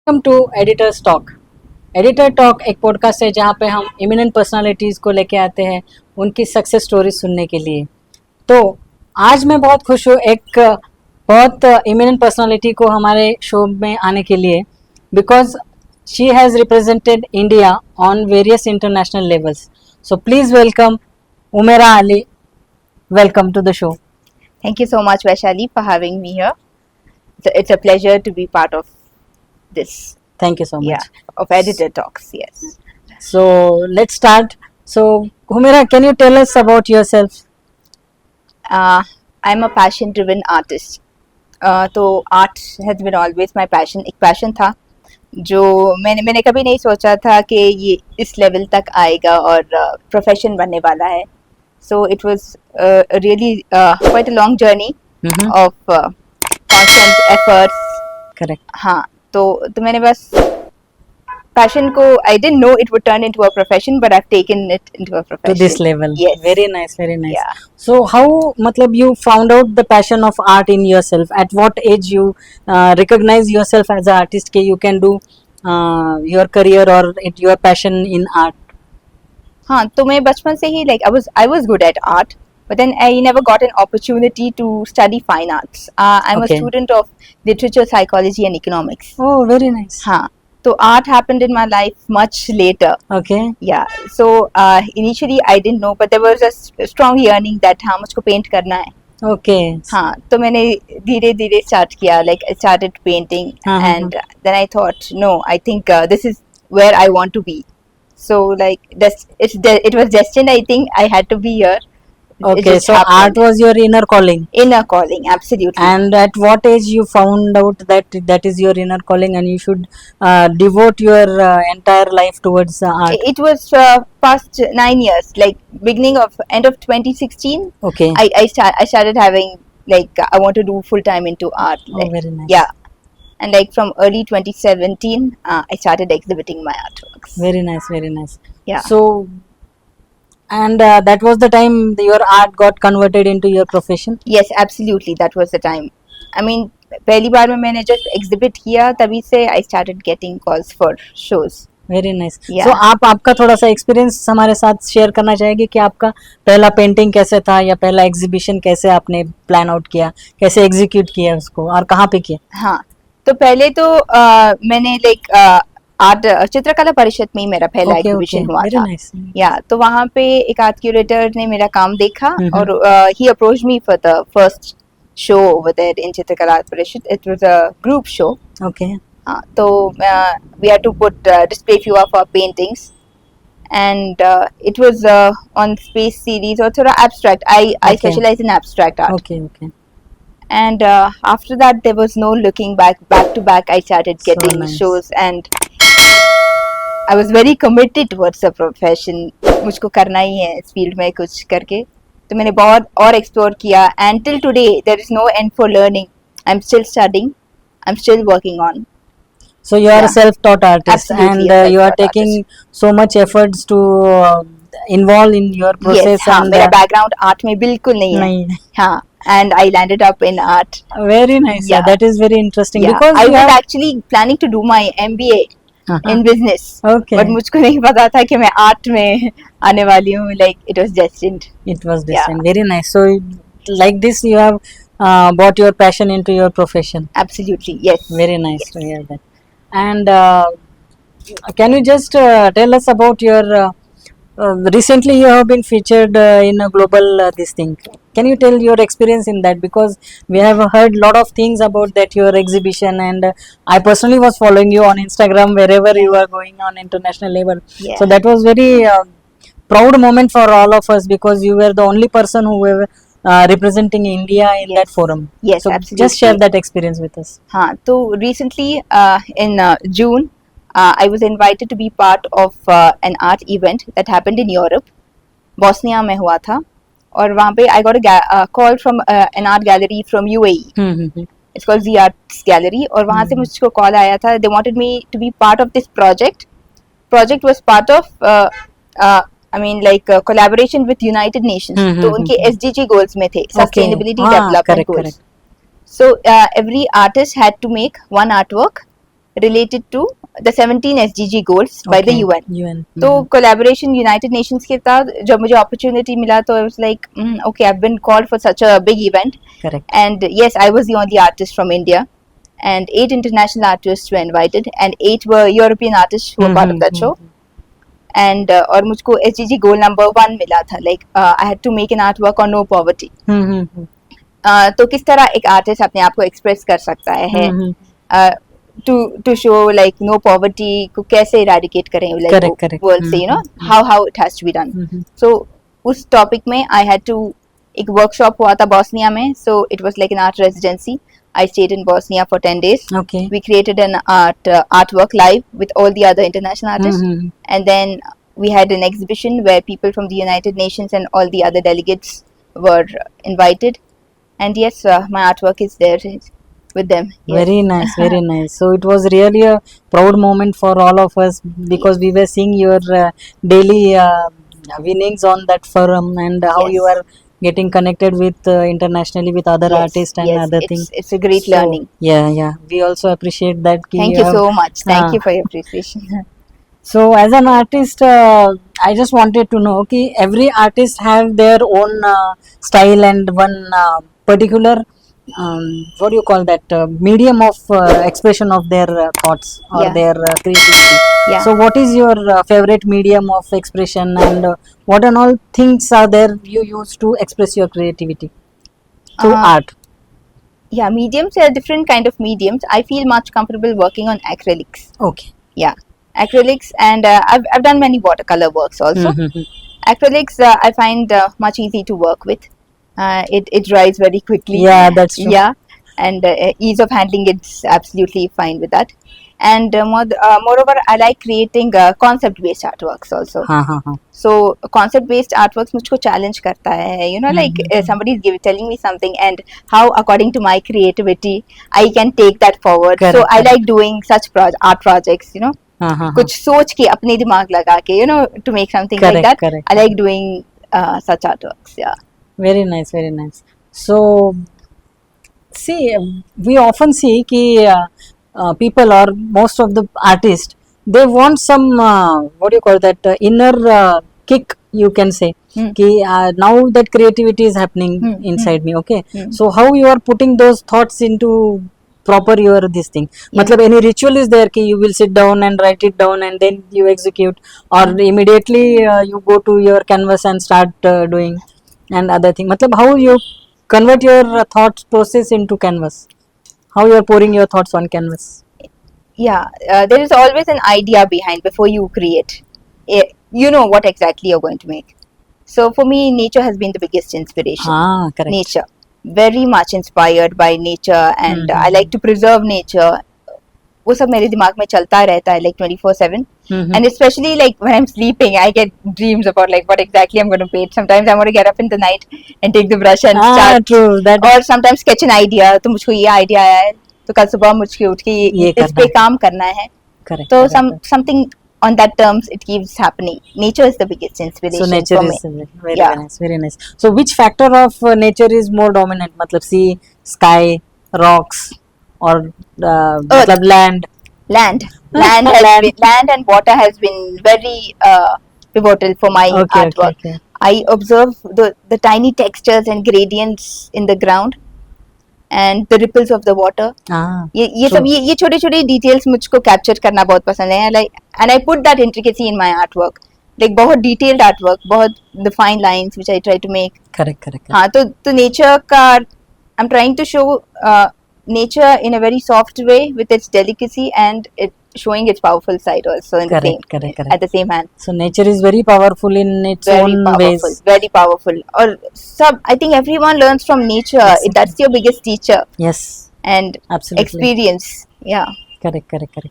Welcome to editors talk. Editor talk एक podcast है जहाँ पे हम इमिनेंट पर्सनालिटीज़ को लेके आते हैं उनकी सक्सेस स्टोरी सुनने के लिए। तो आज मैं बहुत खुश हूँ एक बहुत इमिनेंट पर्सनालिटी को हमारे शो में आने के लिए, because she has represented India on various international levels. So please welcome Umera Ali. Welcome to the show. Thank you so much, Vaishali, for having me here. It's a pleasure to be part of this. Thank you so much. Yeah, of Editor Talks, yes. So let's start. So Humaira, can you tell us about yourself? I'm a passion-driven artist. तो art has been always my passion. एक passion था जो मैंने कभी नहीं सोचा था कि ये इस level तक आएगा और profession बनने वाला है. So it was really quite a long journey of constant efforts. Correct. हाँ, तो मैंने बस passion को I didn't know it would turn into a profession, but I've taken it into a profession. To this level. Yes. Very nice, very nice. Yeah. So how matlab you found out the passion of art in yourself? At what age you recognize yourself as an artist कि you can do your career or your passion in art? हाँ, तो मैं बचपन से ही I was good at art, but then I never got an opportunity to study fine arts. I'm Okay. a student of literature, psychology, and economics. Oh, very nice. हाँ, तो art happened in my life much later. Okay. Yeah, so initially I didn't know, but there was a strong yearning that हाँ मुझको paint करना है. Okay. हाँ, तो मैंने धीरे धीरे start किया, like I started painting, and then I thought, no, I think this is where I want to be. So like it was destined. I think I had to be here. Okay, so art was your inner calling. Inner calling, absolutely. And at what age you found out that is your inner calling and you should devote your entire life towards art? It was past 9 years, like end of 2016. Okay. I started having like I want to do full time into art. Oh, very nice. Yeah. And like from early 2017, I started exhibiting my artworks. Very nice, very nice. Yeah. So, and that was the time your art got converted into your profession? Yes, absolutely. That was the time. I mean, पहली बार में मैंने just exhibit किया तभी से I started getting calls for shows. Very nice. Yeah. So आपका थोड़ा सा experience हमारे साथ शेयर करना चाहेंगे कि आपका पहला पेंटिंग कैसे था या पहला एग्जीबिशन कैसे आपने प्लान आउट किया, कैसे एग्जीक्यूट किया उसको और कहाँ पे किया? हाँ, तो पहले तो मैंने लाइक आर्ट चित्रकला परिषद में ही मेरा पहला एग्जीबिशन हुआ था. या तो वहाँ पे एक आर्ट क्यूरेटर ने मेरा काम देखा और he approached me for the first show over there in Chitrakala Parishad. It was a group show. Okay. हाँ, तो we had to put display few of our paintings and it was on space series or थोड़ा abstract. I specialize in abstract art. Okay. And after that there was no looking back to back I started getting shows and I was very committed towards the profession. मुझको करना ही है इस field में कुछ करके, तो मैंने बहुत और एक्सप्लोर किया and till today there is no end for learning. I'm still studying, I'm still working on. So you are a self-taught artist. Absolutely, and you are taking so much efforts to involve in your process. Yes, हाँ, मेरा background art में बिल्कुल नहीं है. हाँ, and I landed up in art. Very nice. Yeah, that is very interesting. Yeah. Because I was actually planning to do my MBA in business. Okay. But मुझको नहीं पता था कि मैं art में आने वाली हूँ. Like it was destined. It was destined. Yeah. Very nice. So like this you have brought your passion into your profession. Absolutely. Yes. Very nice to hear that. And can you just tell us about your recently you have been featured in a global this thing. Can you tell your experience in that, because we have heard lot of things about that your exhibition, and I personally was following you on Instagram wherever you are going on international level. Yeah. So that was very proud moment for all of us, because you were the only person who were representing India in that forum. Yes, so absolutely. Just share that experience with us. हाँ, तो recently in June I was invited to be part of an art event that happened in Europe. Bosnia में हुआ था और वहाँ पे I got a call from an art gallery from UAE. It's called Z Arts Gallery. और वहाँ से मुझको call आया था. They wanted me to be part of this project. Project was part of I mean like collaboration with United Nations. तो उनके SDG goals में थे, sustainability development goals. Correct. So every artist had to make one artwork related to the 17 SDG goals by the Okay. UN. UN. तो collaboration United Nations के साथ जब मुझे opportunity मिला तो I was like, okay, I've been called for such a big event. Correct. And yes, I was the only artist from India. And 8 international artists were invited, and 8 were European artists who were part of that show. And और मुझको SDG goal number 1 मिला था, like I had to make an artwork on no poverty. तो किस तरह एक artist अपने आप को एक्सप्रेस कर सकता है to show like no poverty को कैसे eradicate करें like Correct. world से, you know, how it has to be done. So उस topic में I had to एक workshop हुआ था बोस्निया में, so it was like an art residency. I stayed in Bosnia for 10 days. Okay. We created an artwork live with all the other international artists, and then we had an exhibition where people from the United Nations and all the other delegates were invited. And yes, my artwork is there with them. Yes. Very nice, very nice. So it was really a proud moment for all of us because we were seeing your daily winnings on that forum and how Yes. you are getting connected with internationally with other Yes, artists and yes, other things. It's a great learning. Yeah. We also appreciate that. Thank you so much. Thank you for your appreciation. So as an artist, I just wanted to know, okay, every artist have their own style and one particular what do you call that medium of expression of their thoughts or Yeah. their creativity. Yeah. So what is your favorite medium of expression and what and all things are there you use to express your creativity through art? Yeah, mediums are different kind of mediums. I feel much comfortable working on acrylics. Okay. Yeah, acrylics, and I've done many watercolor works also. Acrylics I find much easy to work with. It dries very quickly. Yeah, that's true. Yeah, and ease of handling, it's absolutely fine with that. And moreover, I like creating concept based artworks also. So concept based artworks मुझको challenge करता है, you know, like somebody is telling me something and how according to my creativity I can take that forward. Correct, So I correct. like doing such art projects, you know, कुछ सोच के अपने दिमाग लगा के, you know, to make something like that. Correct. I like doing such artworks. Yeah. Very nice, very nice. So see, we often see कि people or most of the artists, they want some what do you call that inner kick, you can say कि now that creativity is happening inside me. Okay. So how you are putting those thoughts into proper your this thing, matlab any ritual is there कि you will sit down and write it down and then you execute, or immediately you go to your canvas and start doing and other thing, matlab how you convert your thought process into canvas, how you are pouring your thoughts on canvas? Yeah, there is always an idea behind before you create. You know what exactly you're going to make. So for me, nature has been the biggest inspiration. Correct. Nature, very much inspired by nature, and I like to preserve nature. वो सब मेरे दिमाग में चलता रहता है like 24/7. And especially like when I'm sleeping, I get dreams about like what exactly I'm going to paint. Sometimes I'm going to get up in the night and take the brush and start. True, that और sometimes sketch an idea. तो मुझको ये idea आया है, तो कल सुबह मुझको उठ के इस पे काम करना है. correct. So correct. something on that terms it keeps happening. Nature is the biggest inspiration. So nature for is me. very Yeah. nice, very nice. So which factor of nature is more dominant? Matlab sea, sky, rocks, or matlab land? Land and water has been very pivotal for my artwork. Okay. I observe the tiny textures and gradients in the ground and the ripples of the water. ये सब ये छोटे छोटे details मुझको capture करना बहुत पसंद है. Like, and I put that intricacy in my artwork. Like बहुत detailed artwork, बहुत the fine lines which I try to make. Correct. हाँ, तो nature का I'm trying to show nature in a very soft way with its delicacy and it showing its powerful side also in Correct. at the same hand. So nature is very powerful in its Very own powerful, ways. very powerful. Or I think everyone learns from nature. Yes. That's your biggest teacher Yes, and absolutely. experience. Yeah. Correct.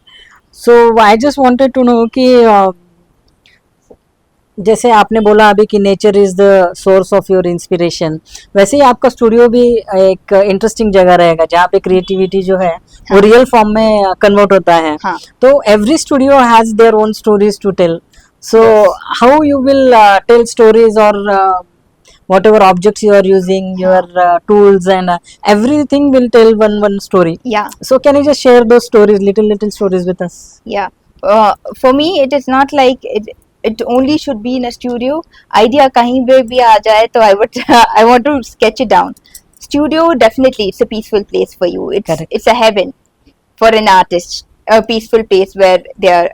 So I just wanted to know कि जैसे आपने बोला अभी कि nature is the source of your inspiration, वैसे ही आपका studio भी एक इंटरेस्टिंग जगह रहेगा जहाँ पे क्रिएटिविटी जो है वो रियल फॉर्म में कन्वर्ट होता है. तो every studio has their own stories to tell. So how you will tell stories, और whatever objects you are using, your tools, and everything will tell one story. Yeah. So can you just share those stories, little stories with us? Yeah. For me, it is not like it only should be in a studio. Idea kahin pe bhi aa jaye, so I would I want to sketch it down. Studio, definitely, it's a peaceful place for you. Correct. It's a heaven for an artist. A peaceful place where they are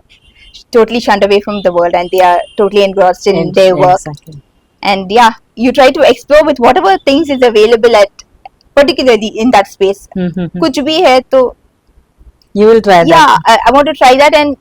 totally shunned away from the world and they are totally engrossed in their work. Exactly. And yeah, you try to explore with whatever things is available at particularly in that space. कुछ भी है तो You will try yeah, that. I want to try that, and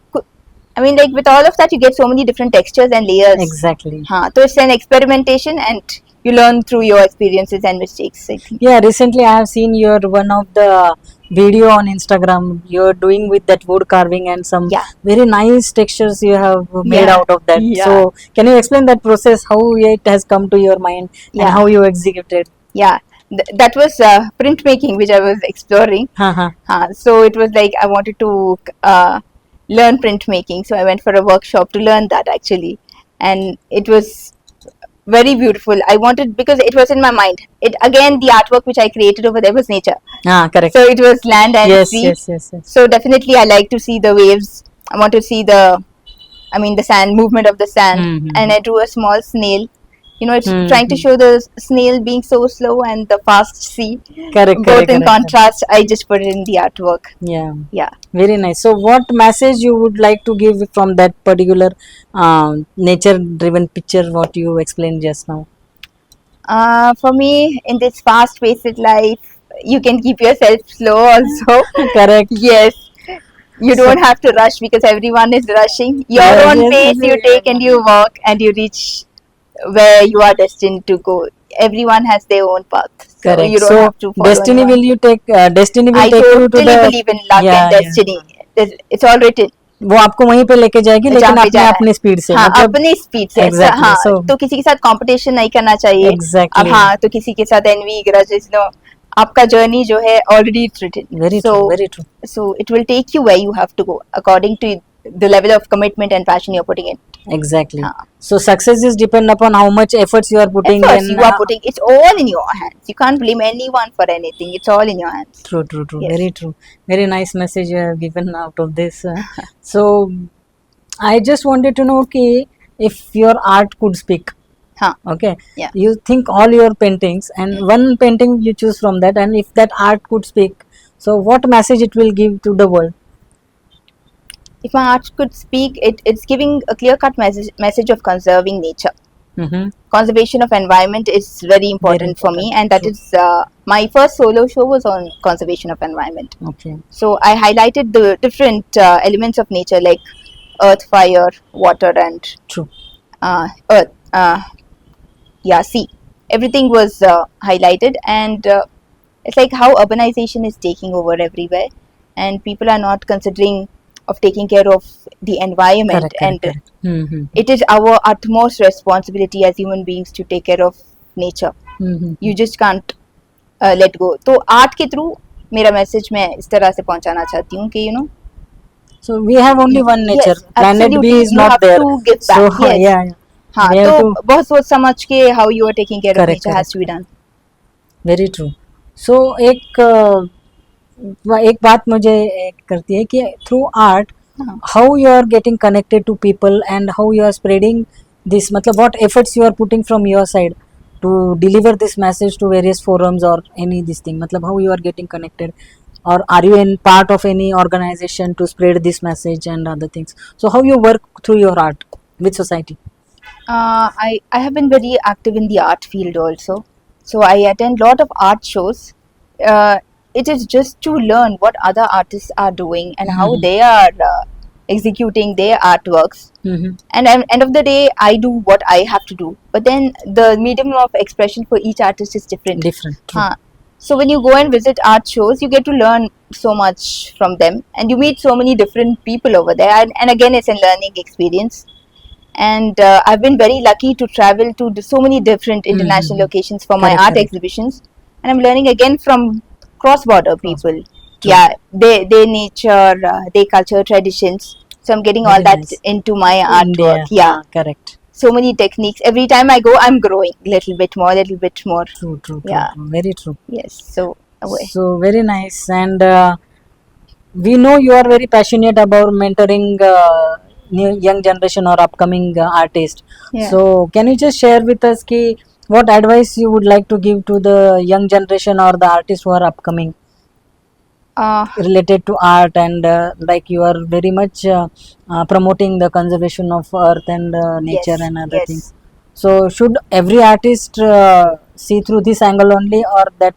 I mean, like with all of that, you get so many different textures and layers. Exactly. So it's an experimentation, and you learn through your experiences and mistakes, I think. Yeah, recently I have seen your one of the video on Instagram. You're doing with that wood carving and some Yeah. very nice textures you have made Yeah. out of that. Yeah. So can you explain that process, how it has come to your mind Yeah. and how you executed? Yeah, that was printmaking, which I was exploring. So it was like I wanted to learn printmaking, so I went for a workshop to learn that actually, and it was very beautiful. I wanted, because it was in my mind. It again, the artwork which I created over there was nature. Correct. So it was land and Yes, sea. yes. So definitely, I like to see the waves. I want to see the sand, movement of the sand. Mhm. And I drew a small snail. It's Mhm. trying to show the snail being so slow and the fast sea. Correct. Both in correct. contrast, I just put it in the artwork. Yeah. Yeah. Very nice. So what message you would like to give from that particular nature driven picture what you explained just now? For me, in this fast-paced life, you can keep yourself slow also. Correct. Yes. You don't have to rush because everyone is rushing. Your Yes, own yes, pace yes, you yes. take and you walk and you reach where you are destined to go. Everyone has their own path. So Correct. you don't So have to follow destiny anyone. will you take destiny will I take you to totally the believe in luck Yeah, and destiny. It's all written. वो आपको वहीं पे लेके जाएगी लेकिन जहाँ पे अपने जाना है। अपने स्पीड से हाँ, मतलब अपनी स्पीड से Exactly. हाँ, So- तो किसी के साथ कंपटीशन नहीं करना चाहिए। Exactly. अब हाँ, तो किसी के साथ एनवी ग्रजेस नो, आपका जर्नी जो है already it's written. very true, very true. So it will take you where you have to go according to the level of commitment and passion you're putting in. Exactly. हाँ. So success is depend upon how much efforts you are putting Efforts in. you are putting, it's all in your hands. You can't blame anyone for anything. It's all in your hands. True. Yes. Very true. Very nice message you have given out of this. So I just wanted to know, okay, if your art could speak. Huh. Okay. Yeah. You think all your paintings and one painting you choose from that, and if that art could speak, so what message it will give to the world? If my art could speak, it's giving a clear-cut message of conserving nature. Mm-hmm. Conservation of environment is very important for me, and that True. is my first solo show was on conservation of environment. Okay. So I highlighted the different elements of nature like earth, fire, water, and True. earth. Sea. Everything was highlighted, and it's like how urbanization is taking over everywhere, and people are not considering of taking care of the environment. Correct. Mm-hmm. It is our utmost responsibility as human beings to take care of nature. Mm-hmm. You just can't let go. तो art के through मेरा message मैं इस तरह से पहुंचाना चाहती हूँ कि So we have only one nature. Yes, Planet B absolutely. is You not have there. to give So back. Yes. yeah. हाँ We have तो to- बहुत सोच समझ के how you are taking care of Correct, nature has to be done. Very true. So एक बात मुझे करती है कि through art हाँ. how you are getting connected to people and how you are spreading this, मतलब what efforts you are putting from your side to deliver this message to various forums or any this thing, मतलब how you are getting connected, or are you in part of any organization to spread this message and other things? So how you work through your art with society? I have been very active in the art field also. So I attend lot of art shows. It is just to learn what other artists are doing and how Mhm. they are executing their artworks. Mm-hmm. And at the end of the day, I do what I have to do. But then the medium of expression for each artist is different. Different. True. So when you go and visit art shows, you get to learn so much from them, and you meet so many different people over there. And again, it's a learning experience. And I've been very lucky to travel to so many different international Mhm. locations for my Correct, art correct. exhibitions, and I'm learning again from cross-border people. True. Yeah, their nature, their culture, traditions. So I'm getting all Very that nice. into my India. artwork. Yeah. Correct. so many techniques. Every time I go, I'm growing little bit more, little bit more. True. Yeah. Very true. Yes. So away. So very nice. And we know you are very passionate about mentoring new young generation or upcoming artist. Yeah. So can you just share with us ki what advice you would like to give to the young generation or the artists who are upcoming related to art, and like you are very much promoting the conservation of earth and nature Yes, and other yes. things. So should every artist see through this angle only, or that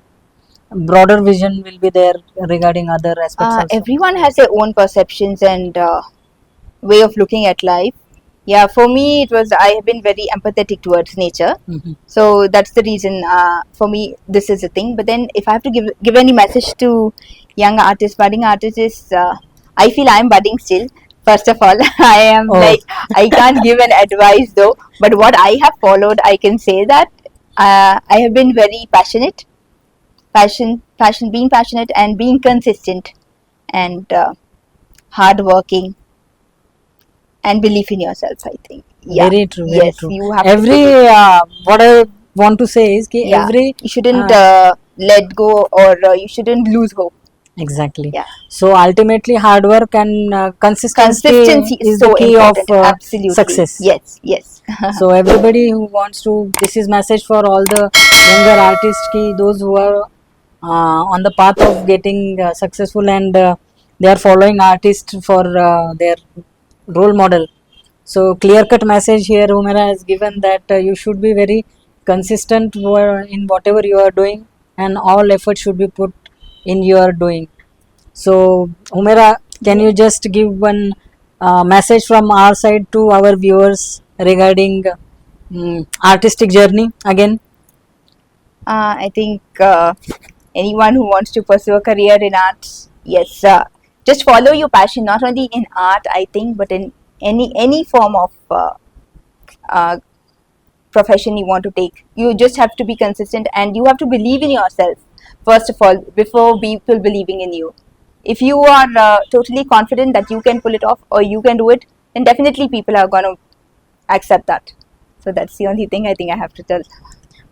broader vision will be there regarding other aspects also? Everyone has their own perceptions and way of looking at life. Yeah, for me, it was I have been very empathetic towards nature. Mhm. So that's the reason for me this is a thing. But then if I have to give any message to young artists, budding artists, is I feel I'm budding still. First of all, I am Oh. like I can't give an advice though. But what I have followed, I can say that I have been very passionate, being passionate and being consistent and hardworking and belief in yourself. I think. Yeah. Very true. Very Yes, true. you have Every to what I want to say is ki yeah, every you shouldn't let go or you shouldn't lose hope. exactly. Yeah. So ultimately, hard work and Consistency is is so the key of important. Absolutely. success. Yes. So everybody who wants to, this is message for all the younger artists ki those who are on the path of getting successful, and they are following artists for their role model. So clear cut message here Humera has given, that you should be very consistent in whatever you are doing, and all effort should be put in your doing. So Humera, can you just give one message from our side to our viewers regarding artistic journey again? I think anyone who wants to pursue a career in arts, yes, just follow your passion. Not only in art, I think, but in any form of uh, profession you want to take. You just have to be consistent and you have to believe in yourself first of all before people believing in you. If you are totally confident that you can pull it off or you can do it, then definitely people are going to accept that. So that's the only thing I think I have to tell.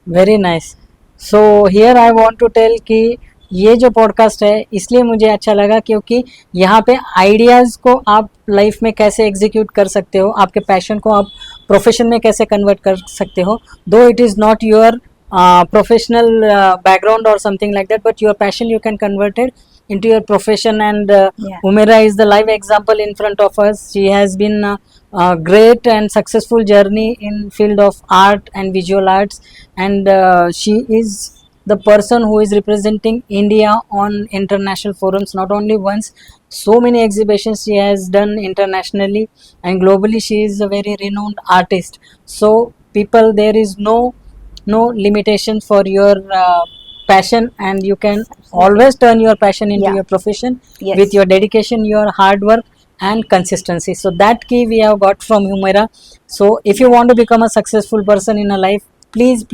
Very nice. So here I want to tell कि ये जो podcast है इसलिए मुझे अच्छा लगा क्योंकि यहाँ पे आइडियाज़ को आप लाइफ में कैसे एग्जीक्यूट कर सकते हो, आपके पैशन को आप प्रोफेशन में कैसे कन्वर्ट कर सकते हो, दो it is not your professional background or something like that, but your passion you can convert it into your profession. And Humera is the live example in front of us. She has been a great and successful journey in field of art and visual arts, and she is the person who is representing India on international forums, not only once, so many exhibitions she has done internationally and globally. She is a very renowned artist. So people, there is no limitation for your passion, and you can always turn your passion into your profession with your dedication, your hard work and consistency. So that key we have got from Humera. So if you want to become a successful person in a life, please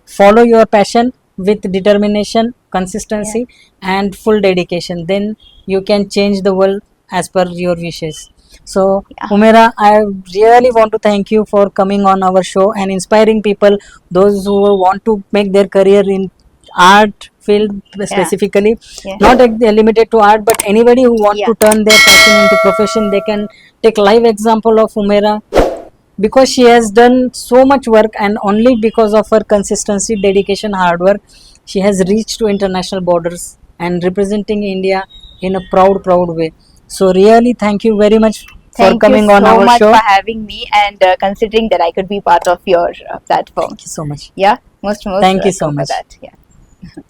follow your passion with determination, consistency and full dedication, then you can change the world as per your wishes. So Humera, I really want to thank you for coming on our show and inspiring people, those who want to make their career in art field specifically, not limited to art, but anybody who want to turn their passion into profession, they can take live example of Humera, because she has done so much work, and only because of her consistency, dedication, hard work, she has reached to international borders and representing India in a proud way. So really thank you very much for coming on our show. Thank you so much for having me and considering that I could be part of your platform. Thank you so much. Yeah, most thank you so much for that. Yeah.